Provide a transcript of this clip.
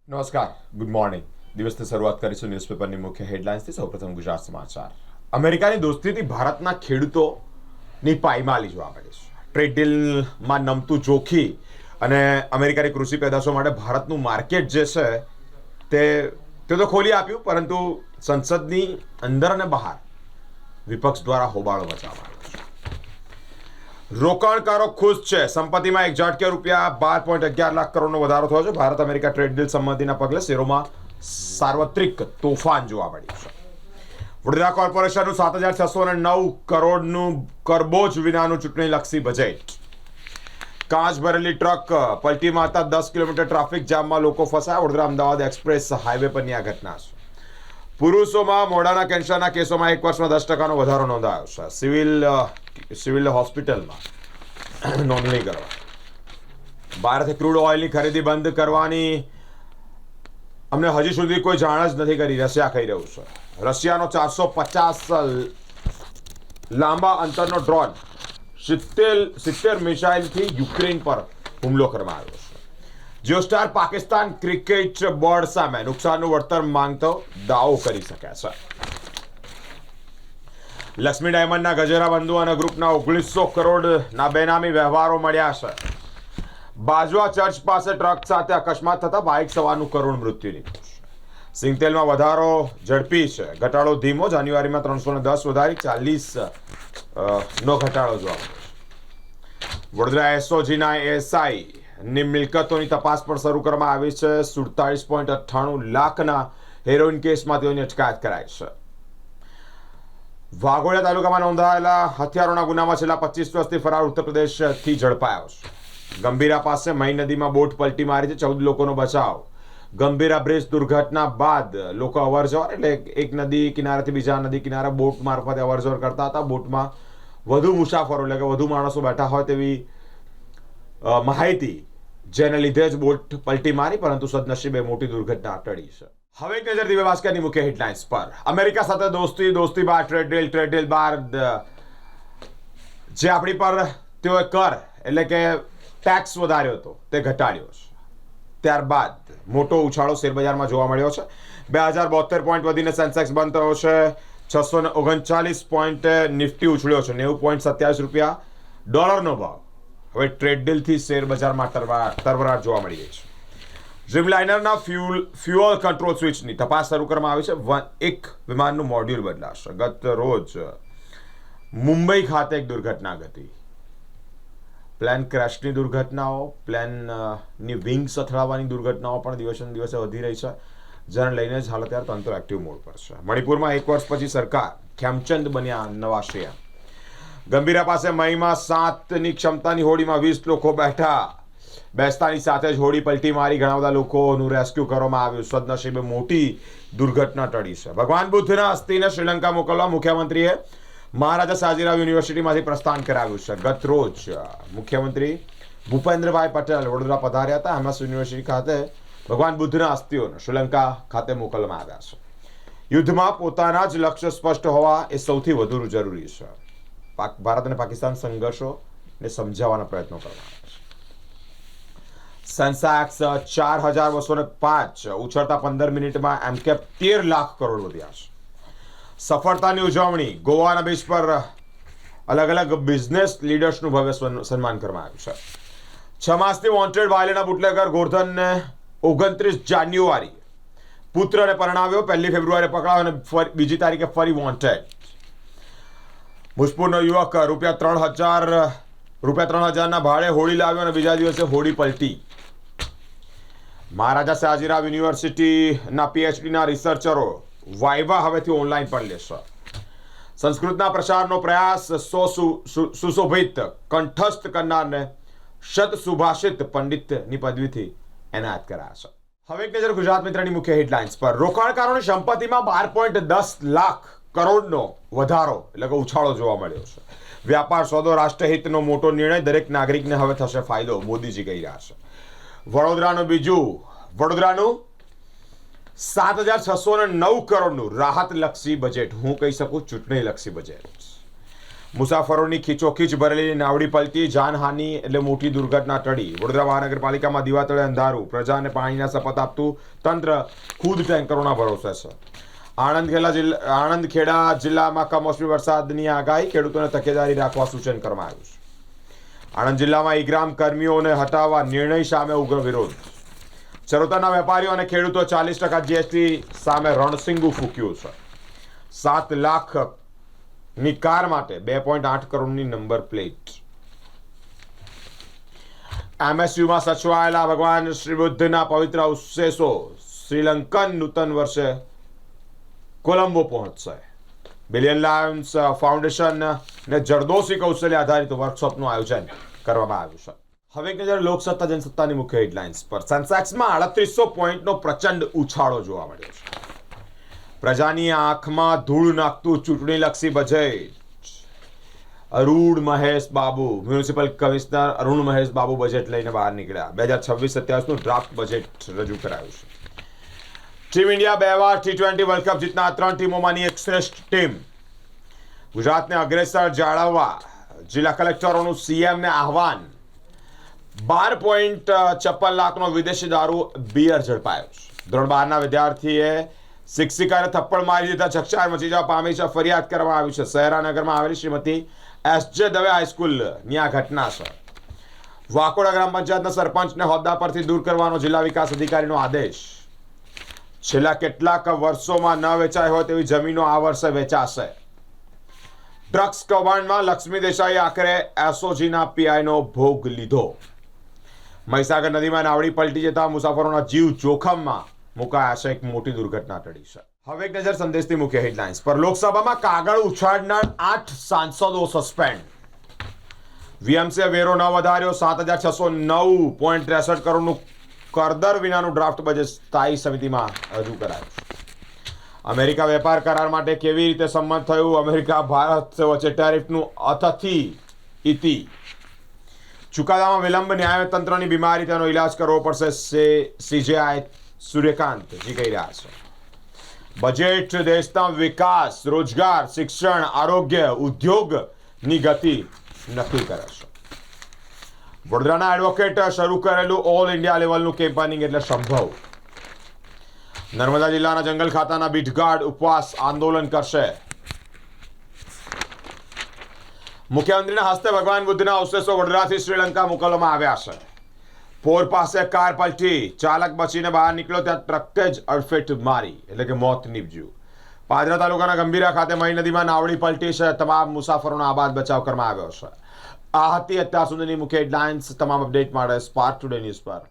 નમસ્કાર, good morning. દિવસની શરૂઆત કરીશું ન્યૂઝપેપરની મુખ્ય હેડલાઇન્સથી. સૌપ્રથમ ગુજરાત સમાચાર. અમેરિકાની દોસ્તીથી ભારતના ખેડૂતોની પાયમાલી જોવા મળી છે. ટ્રેડ ડીલમાં નમતું જોખી અને અમેરિકાની કૃષિ પેદાશો માટે ભારતનું માર્કેટ જે છે તે તો ખોલી આપ્યું, પરંતુ સંસદની અંદર અને બહાર વિપક્ષ દ્વારા હોબાળો મચાવવામાં આવ્યો છે. રોકાણકારો ખુશ છે. સંપત્તિમાં એક ઝાટકે રૂપિયા 12.11 લાખ કરોડનો વધારો થયો છે. ભારત અમેરિકા ટ્રેડ ડીલ સંમતિના પગલે શેરોમાં સાર્વત્રિક તોફાન જોવા મળ્યું છે. વડોદરા કોર્પોરેશનનું 7,609 કરોડનું કરબોજ વિનાનું ચૂંટણીલક્ષી બજેટ. કાચ ભરેલી ટ્રક પલટી મારતા 10 કિલોમીટર ટ્રાફિક જામમાં લોકો ફસાયા. વડોદરા અમદાવાદ એક્સપ્રેસ હાઈવે પરની આ ઘટના છે. પુરુષોમાં મોઢાના કેન્સરના કેસોમાં એક વર્ષમાં 10% વધારો નોંધાયો છે. સિવિલ હોસ્પિટલમાં નોંધણી કરવા. ભારતે ક્રૂડ ઓઇલની ખરીદી બંધ કરવાની અમને હજી સુધી કોઈ જાણ જ નથી કરી, રશિયા કહી રહ્યું છે. રશિયાનો 450 લાંબા અંતરનો ડ્રોન 70 મિસાઇલથી યુક્રેન પર હુમલો કરવામાં આવ્યો છે. જીઓસ્ટાર પાકિસ્તાન ક્રિકેટ બોર્ડ સામે નુકસાનનું વળતર માંગતો દાવો કરી શકે છે. લક્ષ્મી ડાયમંડના ગજેરા બંધુ અને ગ્રુપના 1900 કરોડના બેનામી વ્યવહારો મળ્યા છે. બાજવા ચર્ચ પાસે ટ્રક સાથે અકસ્માત થતા બાઇક સવારનું કરુણ મૃત્યુ નીપજ્યું છે. સિંગતેલમાં વધારો ઝડપી છે, ઘટાડો ધીમો. જાન્યુઆરીમાં 310 વધારી 40 નો ઘટાડો જોવા મળ્યો. વડોદરા એસઓજીના એસઆઈ ની મિલકતોની તપાસ પણ શરૂ કરવામાં આવી છે. 47.98 લાખના હેરોઇન કેસમાં તેઓની અટકાયત કરાઈ છે. વાઘોડિયા તાલુકામાં નોંધાયેલા હથિયારોના ગુનામાં છેલ્લા 25 વર્ષથી ફરાર ઉત્તર પ્રદેશથી ઝડપાયો છે. ગંભીરા પાસે મહી નદીમાં બોટ પલટી મારી છે, 14 લોકોનો બચાવ. ગંભીરા બ્રિજ દુર્ઘટના બાદ લોકો અવરજવર એટલે એક નદી કિનારેથી બીજા નદી કિનારે બોટ મારફતે અવરજવર કરતા હતા. બોટમાં વધુ મુસાફરો એટલે કે વધુ માણસો બેઠા હોય તેવી માહિતી, જેને લીધે જ બોટ પલટી મારી, પરંતુ સદનસીબે મોટી દુર્ઘટના ટળી છે. હવે એક નજર દિવ્ય ભાસ્કરની મુખ્ય હેડલાઇન્સ પર. અમેરિકા સાથે દોસ્તી બાદ ટ્રેડ ડીલ બાદ જે આપણી પર તેઓએ કર એટલે કે ટેક્સ વધાર્યો હતો તે ઘટાડ્યો છે. ત્યારબાદ મોટો ઉછાળો શેરબજારમાં જોવા મળ્યો છે. 2072 પોઈન્ટ વધીને સેન્સેક્સ બંધ થયો છે. 639 પોઈન્ટ નિફ્ટી ઉછળ્યો છે. 90.27 રૂપિયા ડોલરનો ભાવ. હવે ટ્રેડ ડીલથી શેરબજારમાં તરવરાટ જોવા મળી રહી છે. ડ્રીમલાઇનરના ફ્યુઅલ કંટ્રોલ સ્વિચની તપાસ શરૂ કરવામાં આવી છે. એક વિમાનનું મોડ્યુલ બદલાશે. ગત રોજ મુંબઈ ખાતે એક દુર્ઘટના ઘટી. પ્લેન ક્રેશની દુર્ઘટનાઓ, પ્લેનની વિંગ્સ અથડાવવાની દુર્ઘટનાઓ પણ દિવસે ને દિવસે વધી રહી છે, જેને લઈને જ હાલ અત્યારે તંત્ર એક્ટિવ મોડ પર છે. મણિપુરમાં 1 વર્ષ પછી સરકાર ખેમચંદ બન્યા નવા સીએમ. ગંભીરા પાસે મહીમાં 7ની ક્ષમતાની હોડીમાં 20 લોકો બેસતાની સાથે જ હોડી પલટી મારી ઘણા બધા લોકોનું રેસ્ક્યુ કરવામાં આવ્યું. સદનસીબે મોટી દુર્ઘટના ટળી છે. ભગવાન બુદ્ધના અસ્થિને શ્રીલંકા મોકલવા મુખ્યમંત્રીએ મહારાજા સાજીરાવ યુનિવર્સિટીમાંથી પ્રસ્થાન કરાવ્યું છે. ગત રોજ મુખ્યમંત્રી ભૂપેન્દ્રભાઈ પટેલ વડોદરા પધાર્યા હતા. એમએસ યુનિવર્સિટી ખાતે ભગવાન બુદ્ધના અસ્થિઓને શ્રીલંકા ખાતે મોકલવામાં આવ્યા છે. યુદ્ધમાં પોતાના જ લક્ષ્ય સ્પષ્ટ હોવા એ સૌથી વધુ જરૂરી છે. ભારત અને પાકિસ્તાન સંઘર્ષોને સમજાવવાના પ્રયત્નો કરવામાં આવ્યા છે. સેન્સેક્સ 4,205 ઉછળતા 15 મિનિટમાં એમકેપ 13 લાખ કરોડ વધ્યા છે. સફળતાની ઉજવણી. ગોવાના બીચ પર અલગ અલગ બિઝનેસ લીડર્સનું ભવ્ય સન્માન કરવામાં આવ્યું છે. 6 માસથી વોન્ટેડ વાયલીના બુટલેગર ગોરધનને 29 જાન્યુઆરી પુત્રને પરણાવ્યો. 1 ફેબ્રુઆરીએ પકડાયો અને બીજી તારીખે ફરી વોન્ટેડ. ભૂજપુરનો યુવક રૂપિયા 3,000ના ભાડે હોડી લાવ્યો અને બીજા દિવસે હોડી પલટી. મહારાજા સયાજીરાવ યુનિવર્સિટીના પીએચડીના રિસર્ચરો વાઇવા હવેથી ઓનલાઈન પણ લેશે. સંસ્કૃતના પ્રસારનો પ્રયાસ. 100 સુશોભિત કંઠસ્થ કરનારને શત સુભાષિત પંડિતની પદવીથી એનાયત કરાયા છે. હવે એક નજર ગુજરાત મિત્રની મુખ્ય હેડલાઇન્સ પર. રોકાણકારોની સંપત્તિમાં 12.10 લાખ કરોડનો વધારો એટલે કે ઉછાળો જોવા મળ્યો છે. વ્યાપાર સોદો રાષ્ટ્રહિતનો મોટો નિર્ણય. દરેક નાગરિકને હવે થશે ફાયદો, મોદીજી કહી રહ્યા છે. વડોદરાનું 7,609 કરોડનું રાહતલક્ષી બજેટ, હું કહી શકું ચૂંટણીલક્ષી બજેટ. મુસાફરોની ખીચોખીચ ભરેલી નાવડી પલટી, જાનહાનિ એટલે મોટી દુર્ઘટના ટળી. વડોદરા મહાનગરપાલિકામાં દીવાતળે અંધારું, પ્રજાને પાણીના શપથ આપતું તંત્ર ખુદ ટેન્કરોના ભરોસે છે. આણંદ ખેડા જિલ્લામાં કમોસમી વરસાદની આગાહી, ખેડૂતોને તકેદારી રાખવા સૂચન કરવામાં આવ્યું છે. આણંદ જિલ્લામાં ઈ-ગ્રામ કર્મીઓને હટાવવા નિર્ણય સામે ઉગ્ર વિરોધ. ચરોતરના વેપારીઓ અને ખેડૂતો 40% જીએસટી સામે રણસિંગુ ફૂક્યું છે. 7 લાખની કાર માટે 2.8 કરોડની નંબર પ્લેટ. એમએસયુમાં સચવાયેલા ભગવાન શ્રી બુદ્ધના પવિત્ર અવશેષો શ્રીલંકન નૂતન વર્ષે કોલંબો પહોંચશે. બિલિયન લાયન્સ ફાઉન્ડેશન ને જરદોશી કૌશલ્ય આધારિત વર્કશોપનું આયોજન કરવામાં આવ્યું છે. હવે એક નજર લોકસત્તા જનસત્તાની મુખ્ય હેડલાઇન્સ પર. સેન્સેક્સમાં 3800 પોઈન્ટનો પ્રચંડ ઉછાળો જોવા મળ્યો છે. પ્રજાની આંખમાં ધૂળ નાખતું ચૂંટણીલક્ષી budget. Arun Mahesh Babu, municipal commissioner Arun Mahesh Babu budget લઈને બહાર નીકળ્યા. 2026-27નું ડ્રાફ્ટ બજેટ રજૂ કરાયું છે. ટીમ ઇન્ડિયા 2 વાર T20 વર્લ્ડ કપ જીતનાર 3 ટીમોમાંની એક શ્રેષ્ઠ ટીમ. ગુજરાતને અગ્રેસર જાળવવા જિલ્લા કલેક્ટરોનું સીએમને આહવાન. 12.56 લાખનો વિદેશી દારૂ બિયર ઝડપાયો છે. ધોરણ 12ના વિદ્યાર્થીએ શિક્ષિકાને થપ્પડ મારી દીધા, ચકચાર મચી જવા પામી છે. ફરિયાદ કરવામાં આવી છે. શહેરાનગરમાં આવેલી શ્રીમતી એસ.જે. દવે હાઈસ્કૂલની આ ઘટના છે. વાકોડા ગ્રામ પંચાયતના સરપંચને હોદ્દા પરથી દૂર કરવાનો જિલ્લા વિકાસ અધિકારીનો આદેશ. છેલ્લા કેટલાક વર્ષોમાં ન વેચાઈ હોય તેવી જમીનો આ વર્ષે વેચાશે. ડ્રગ્સ કૌભાંડમાં લક્ષ્મી દેસાઈ આખરે એસઓજીના પીઆઈનો ભોગ લીધો. મહીસાગર નદીમાં નાવડી પલટી જતા મુસાફરોના જીવ જોખમમાં મુકાયા છે. એક મોટી દુર્ઘટના ટળી છે. હવે એક નજર સંદેશની મુખ્ય હેડલાઇન્સ પર. લોકસભામાં કાગળ ઉછાળનાર 8 સાંસદો સસ્પેન્ડ. વીએમસીએ વેરો ન વધાર્યો. 7609.63 કરોડનું કરદર વિનાનું ડ્રાફ્ટ બજેટ સ્થાયી સમિતિમાં રજૂ કરાયું. અમેરિકા વેપાર કરાર માટે કેવી રીતે સંમત થયું? અમેરિકા ભારત વચ્ચે ટેરિફનું અથથી ઇતિ. ચુકાદામાં વિલંબ, ન્યાયતંત્રની બીમારી, તેનો ઇલાજ કરવો પડશે, સીજેઆઈ સૂર્યકાંતજી કહી રહ્યા છે. બજેટ દેશના વિકાસ, રોજગાર, શિક્ષણ, આરોગ્ય, ઉદ્યોગની ગતિ નક્કી કરે છે. વડોદરાના એડવોકેટ શરૂ કરેલું ઓલ ઇન્ડિયા લેવલનું કેમ્પેનિંગ એટલે સંભવ. નર્મદા જિલ્લાના જંગલ ખાતાના બીટગાર્ડ ઉપવાસ આંદોલન કરશે. મુખ્યમંત્રીના હસ્તે ભગવાન બુદ્ધના અવશેષો વડોદરાથી શ્રીલંકા મોકલવામાં આવ્યા છે. પોર પાસે કાર પલટી, ચાલક બચીને બહાર નીકળ્યો ત્યાં ટ્રકે જ અડફેટ મારી એટલે કે મોત નીપજ્યું. પાદરા તાલુકાના ગંભીરા ખાતે મહી નદીમાં નાવડી પલટી છે. તમામ મુસાફરોનો આબાદ બચાવ કરવામાં આવ્યો છે. આ હતી અત્યાર સુધીની મુખ્ય હેડલાઇન્સ. તમામ અપડેટ માટે સ્પાર્ક ટુડે ન્યૂઝ પર